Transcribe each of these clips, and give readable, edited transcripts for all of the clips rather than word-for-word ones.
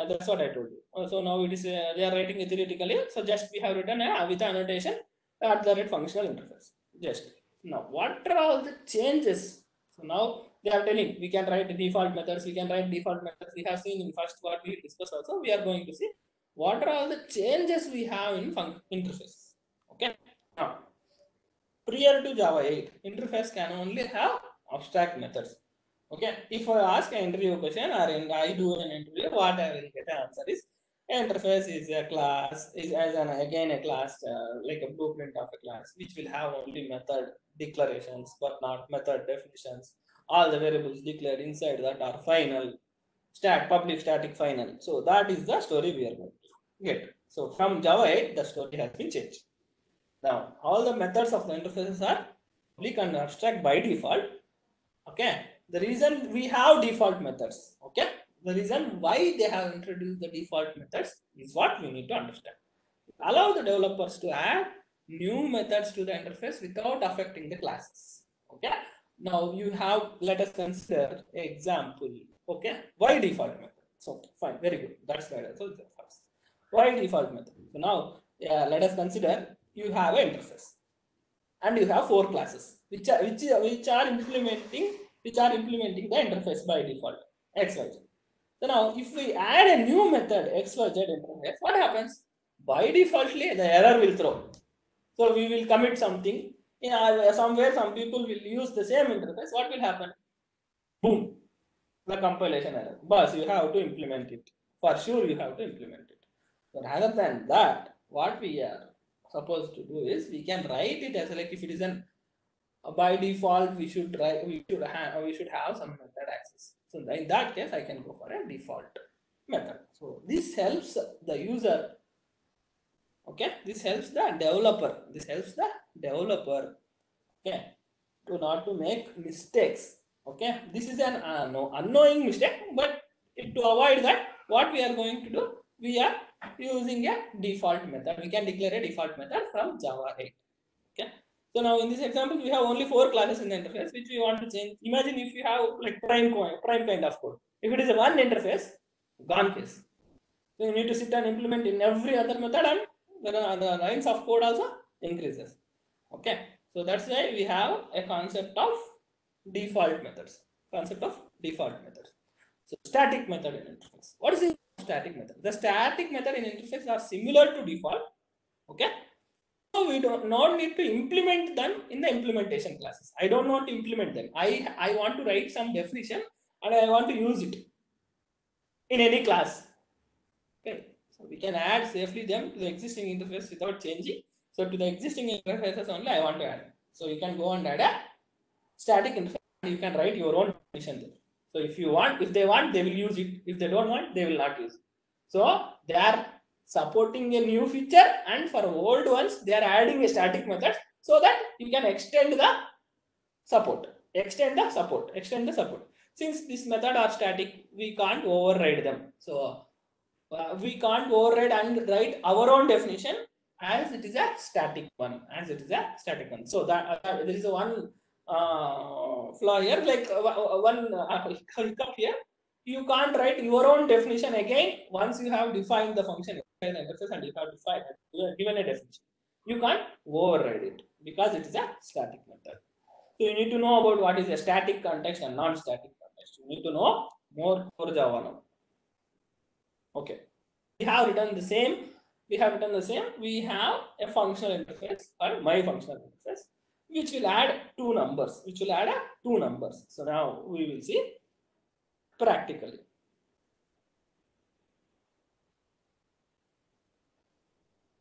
that's what I told you. So now it is they are writing it theoretically. So just we have written with annotation at the rate functional interface. Just now, what are all the changes? So now they are telling we can write default methods. We can write default methods. We have seen in first what we discussed also. We are going to see what are all the changes we have in interface. Okay. Now, prior to Java 8, interface can only have abstract methods. Okay, if I ask an interview question or I do an interview, what I will get an answer is interface is a class, is as an again a class like a blueprint of a class, which will have only method declarations but not method definitions. All the variables declared inside that are final, public static final. So that is the story we are going to get. So from Java 8, the story has been changed. Now all the methods of the interfaces are public and abstract by default. Okay, the reason we have default methods, okay, the reason why they have introduced the default methods is what we need to understand. Allow the developers to add new methods to the interface without affecting the classes. Okay, now you have, let us consider example. Okay, why default method? So fine, very good, that's right. So first, why default method? So now let us consider you have an interface and you have 4 classes which are implementing the interface by default xyz. So now if we add a new method xyz interface, what happens? By defaultly the error will throw. So we will commit something somewhere, some people will use the same interface. What will happen? Boom, the compilation error. But you have to implement it. For sure you have to implement it. But rather than that, what we are supposed to do is we can write it as like if it is an by default we should have some method access. So in that case I can go for a default method. So this helps the user. Okay, this helps the developer. Okay, to not to make mistakes. Okay, this is an unknowing mistake, but to avoid that, what we are going to do, we are using a default method. We can declare a default method from Java 8. Okay. So now in this example, we have only 4 classes in the interface, which we want to change. Imagine if you have like prime kind of code. If it is a one interface, gone case. So you need to sit and implement in every other method, and the lines of code also increases. Okay. So that's why we have a concept of default methods. So static method in interface. What is the static method? The static method in interface are similar to default. Okay. So we do not need to implement them in the implementation classes. I don't want to implement them. I want to write some definition and I want to use it in any class. Okay, so we can add safely them to the existing interface without changing. So to the existing interfaces only I want to add. So you can go and add a static interface and you can write your own definition there. So if you want, if they want, they will use it. If they don't want, they will not use it. So they are supporting a new feature, and for old ones they are adding a static method so that you can extend the support. Since this method are static, we can't override them. So we can't override and write our own definition as it is a static one. So that there is a one flaw here, like one hiccup here. You can't write your own definition again once you have defined the function and you have defined given a definition. You can't override it because it is a static method. So you need to know about what is a static context and non-static context. You need to know more for Java now. Okay. We have written the same. We have a functional interface or my functional interface, which will add two numbers. So now we will see practically.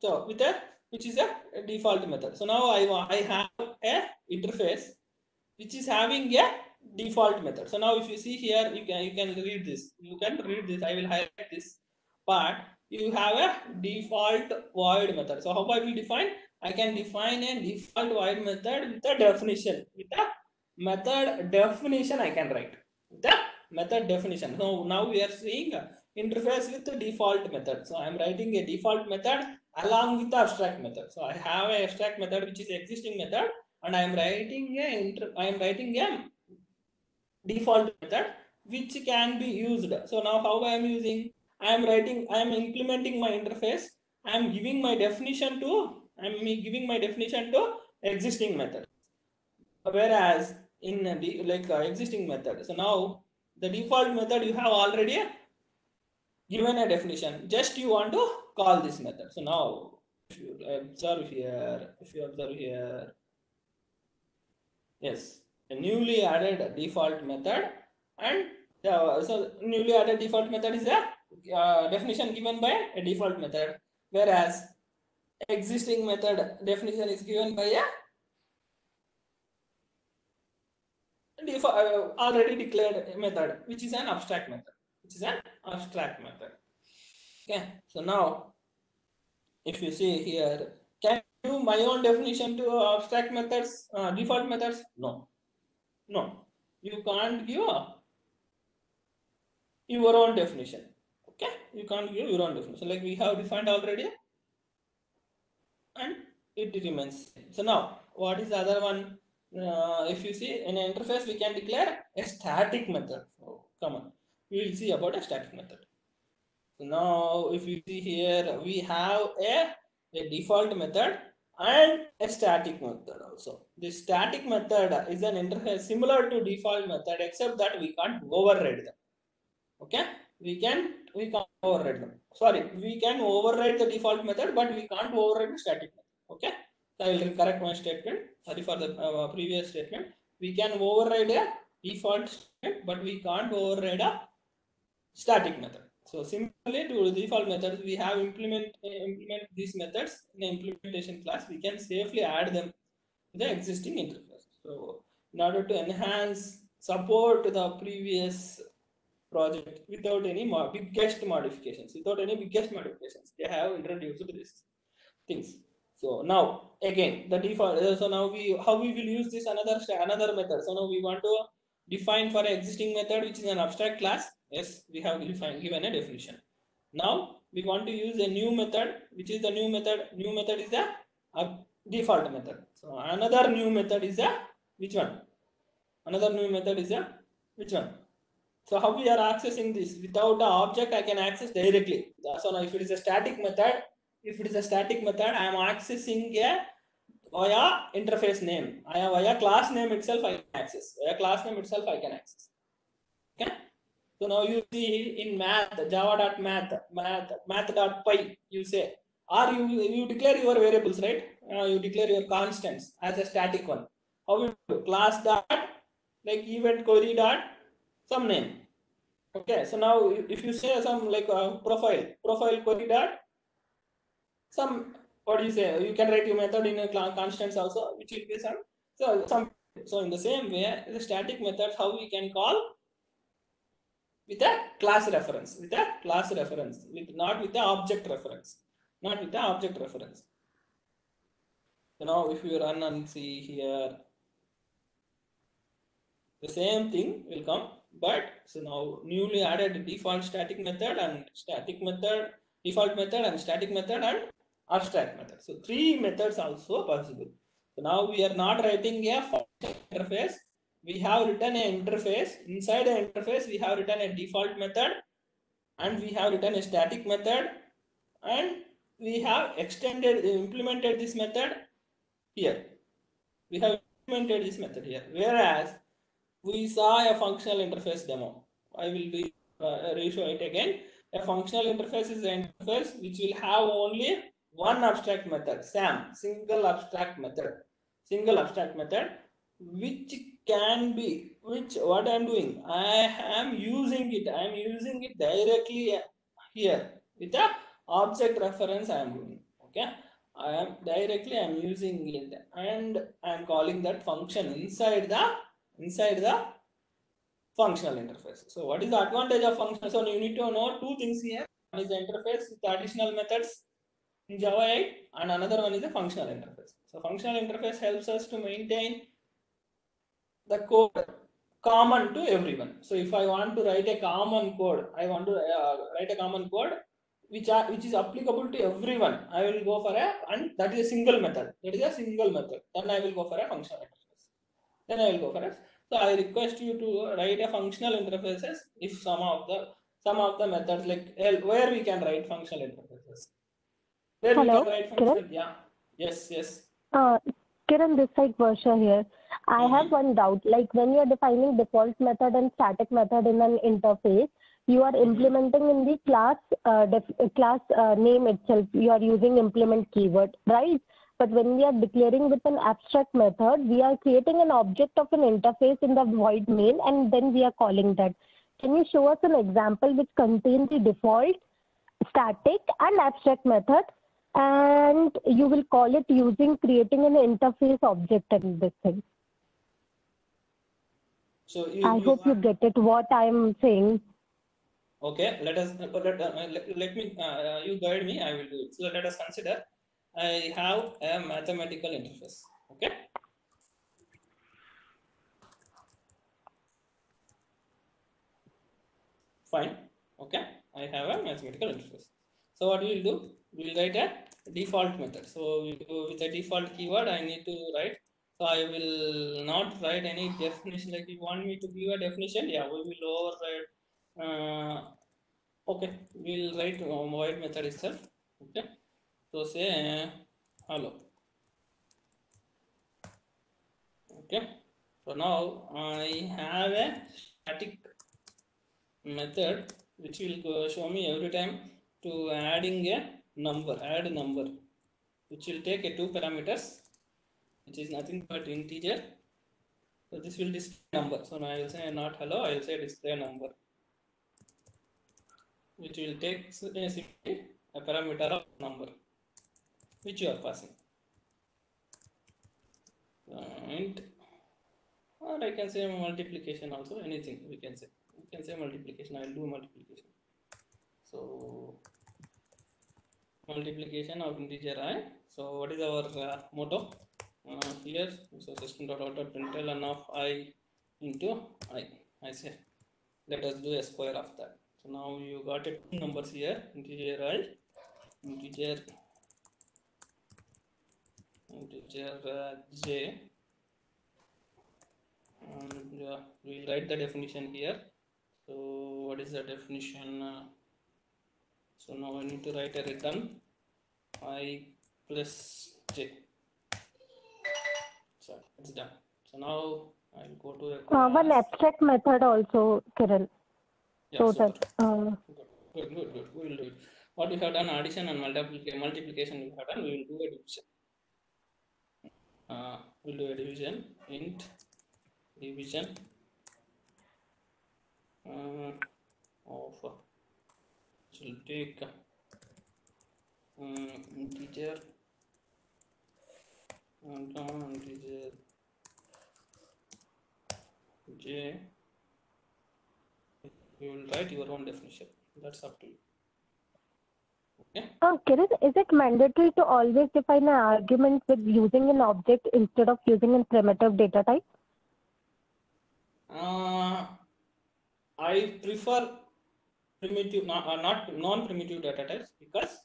So with which is a default method. So now I have a interface which is having a default method. So now if you see here, you can read this. I will highlight this part. You have a default void method. So how about we define? I can define a default void method with a definition. With a method definition I can write. The method definition. So now we are seeing interface with the default method. So I am writing a default method along with the abstract method. So I have an abstract method which is existing method, and I am writing a default method which can be used. So now how I am using? I am implementing my interface. I am giving my definition to existing method. Whereas in existing method, so now the default method you have already given a definition. Just you want to call this method. So now if you observe here, yes, a newly added default method, and so newly added default method is a definition given by a default method, whereas existing method definition is given by a already declared method, which is an abstract method. Okay, so now if you see here, can I do my own definition to abstract methods, default methods? No, you can't give your own definition. Okay, you can't give your own definition, like we have defined already, and it remains. So now what is the other one? If you see in an interface, we can declare a static method. Oh, come on, we will see about a static method. So now if you see here, we have a default method and a static method also. The static method is an interface similar to default method, except that we can't override them. Okay, we can't override them. Sorry, we can override the default method, but we can't override the static method. Okay, so I will correct my statement. Sorry for the previous statement. We can override a default statement, but we can't override a static method. So similarly to the default methods, we have implement these methods in the implementation class. We can safely add them to the existing interface. So in order to enhance support to the previous project without any biggest modifications, they have introduced these things. So now again the default. So now how we will use this another method. So now we want to define for an existing method which is an abstract class. Yes, we have given a definition. Now we want to use a new method, which is the new method. New method is the default method. So another new method is a which one? Another new method is a which one? So how we are accessing this? Without the object, I can access directly. So now if it is a static method, I am accessing a via interface name. Via class name itself I can access. Okay. So now you see in math, math.py, you say, or you declare your variables, right? You declare your constants as a static one. How you do? Class dot like event query dot some name. Okay, so now if you say some like profile query dot some, what do you say? You can write your method in a constants also, which will be so in the same way, the static methods how we can call with a class reference, not with the object reference, So now if you run and see here, the same thing will come, but so now newly added default static method and default method and static method and abstract method. So 3 methods also possible. So now we are not writing a function interface. We have written an interface. Inside the interface, we have written a default method, and we have written a static method, and we have implemented this method here. Whereas we saw a functional interface demo. I will re-show it again. A functional interface is an interface which will have only one abstract method, SAM, single abstract method, which can be, what I am doing, I am using it directly here with the object reference I am doing. Okay, I am using it, and I am calling that function inside the functional interface. So what is the advantage of function? So you need to know 2 things here. One is the interface with the additional methods in Java 8, and another one is the functional interface. So functional interface helps us to maintain the code common to everyone. So if I want to write a common code, which is applicable to everyone, I will go for and that is a single method. Then I will go for a functional interface. So I request you to write a functional interfaces if some of the some of the methods like where we can write functional interfaces. Where we Hello, can write Kiran? functional, yeah. Yes. Kiran, this side Varsha here. I have Mm-hmm. one doubt. Like when you are defining default method and static method in an interface, you are implementing in the class name itself. You are using implement keyword, right? But when we are declaring with an abstract method, we are creating an object of an interface in the void main, and then we are calling that. Can you show us an example which contains the default, static, and abstract method? And you will call it using creating an interface object in this thing. So I hope you get it what I'm saying. Okay, let me you guide me. I will do it. So let us consider I have a mathematical interface. Okay. Fine. Okay. I have a mathematical interface. So what we will do? We will write a default method. So with a default keyword, I need to write. So I will not write any definition. Like you want me to give a definition, yeah, we will override. Okay, we'll write void method itself. Okay. So say hello. Okay. So now I have a static method which will show me every time to adding a add a number, which will take a 2 parameters, which is nothing but integer. So this will display number. So now I will say not hello, I will say display number, which will take a parameter of number which you are passing. And or I can say multiplication also, anything we can say. You can say multiplication, I will do multiplication. So multiplication of integer I. So what is our motto here? So system.out.println of I into I. I say let us do a square of that. So now you got it numbers here, integer I, integer j, and we'll write the definition here. So what is the definition? So now I need to write a return I plus j. So it's done. So now I'll go to a class. One abstract method also, Kiran. Yeah, So super. that Good. We will do it. What we have done, addition and multiplication we have done, we will do a division. We'll do a division, int division of which will take integer and integer j. You will write your own definition. That's up to you. Okay. Kiran, is it mandatory to always define an argument with using an object instead of using a primitive data type? I prefer primitive, not non-primitive data types, because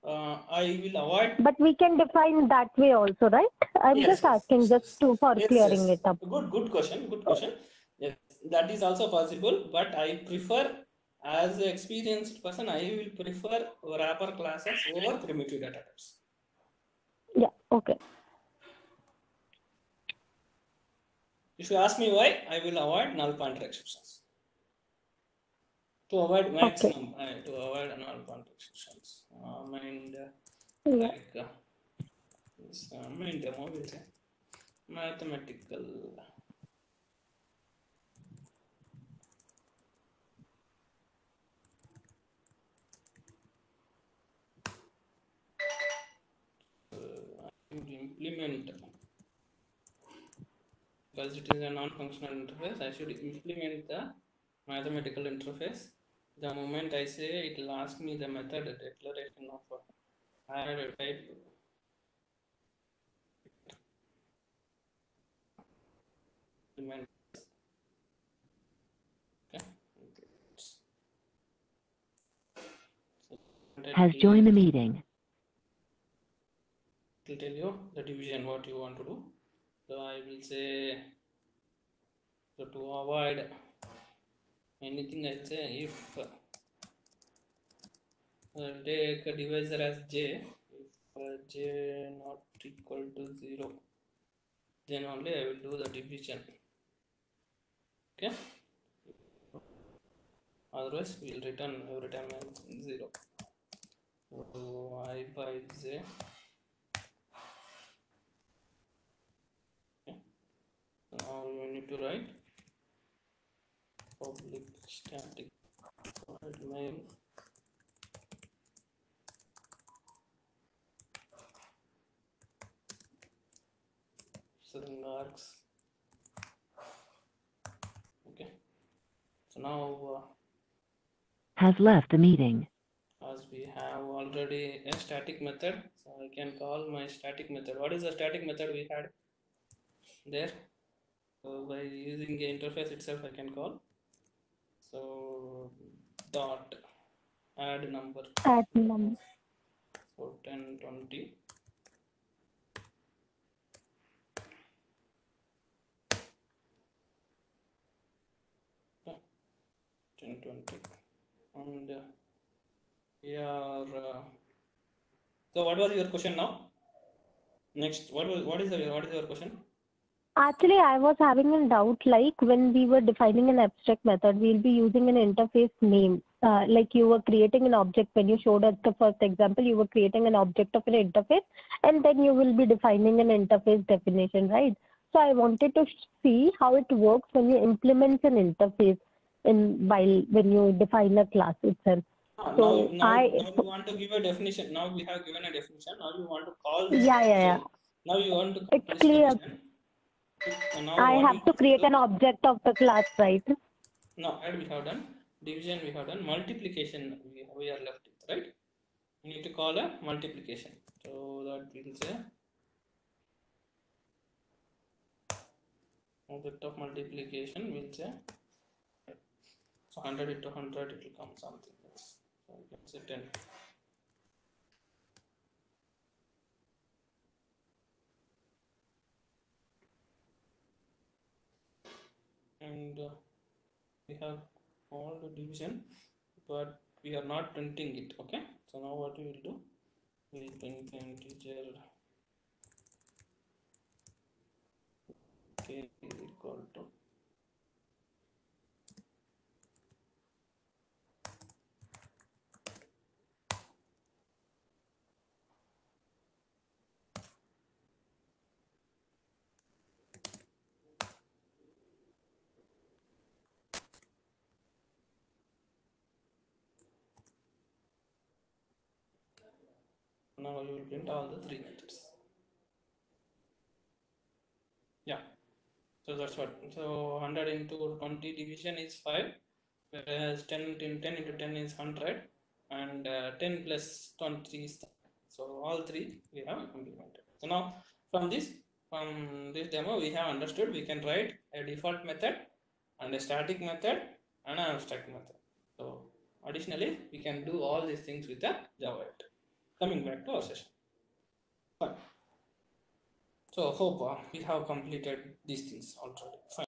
I will avoid. But we can define that way also, right? I'm just asking for clearing it up. Good question. Yes, that is also possible, but I prefer, as an experienced person, I will prefer wrapper classes over primitive data types. Yeah, okay. If you ask me why, I will avoid null pointer exceptions. To avoid maximum, to avoid null pointer exceptions. Like this main demo will say mathematical. Implement, because it is a non-functional interface, I should implement the mathematical interface. The moment I say, it will ask me the method declaration of higher type. Has joined the meeting. It will tell you the division what you want to do. So I will say, so to avoid anything, I'll say if I'll take a divisor as j. If j not equal to 0, then only I will do the division. Okay. Otherwise, we will return every time as 0. So I by j. Okay. Now we need to write public static void main string args. Okay. So now Has left the meeting. as we have already a static method, so I can call my static method. What is the static method we had there? So by using the interface itself, I can call. So dot add number. Add number. So 10, 20. Okay, 10, 20. And we are. So what was your question now? Next, what is your question? Actually, I was having a doubt, like when we were defining an abstract method, we'll be using an interface name. Like you were creating an object when you showed us the first example, you were creating an object of an interface, and then you will be defining an interface definition, right? So I wanted to see how it works when you implement an interface when you define a class itself. So Now you want to give a definition. Now we have given a definition. Now you want to call this yeah. definition. Now you want to call It's this clear. definition. Now I what you have to need create to an object of the class, right? do? Now add we have done, division we have done, multiplication we are left with, right? We need to call a multiplication. So that will say object of multiplication will say, so 100 into 100 it will come something else. So you can say 10. And we have all the division, but we are not printing it. Okay, so now what we will do, we will print integer k is equal to now you will print all the three methods. Yeah, so that's what. So 100 into 20 division is 5, whereas 10 into 10 is 100, and 10 plus 20 is 10. So all three we have implemented. So now from this demo we have understood we can write a default method and a static method and an abstract method. So additionally we can do all these things with the Java 8. Coming back to our session. Fine. So hope we have completed these things already. Fine.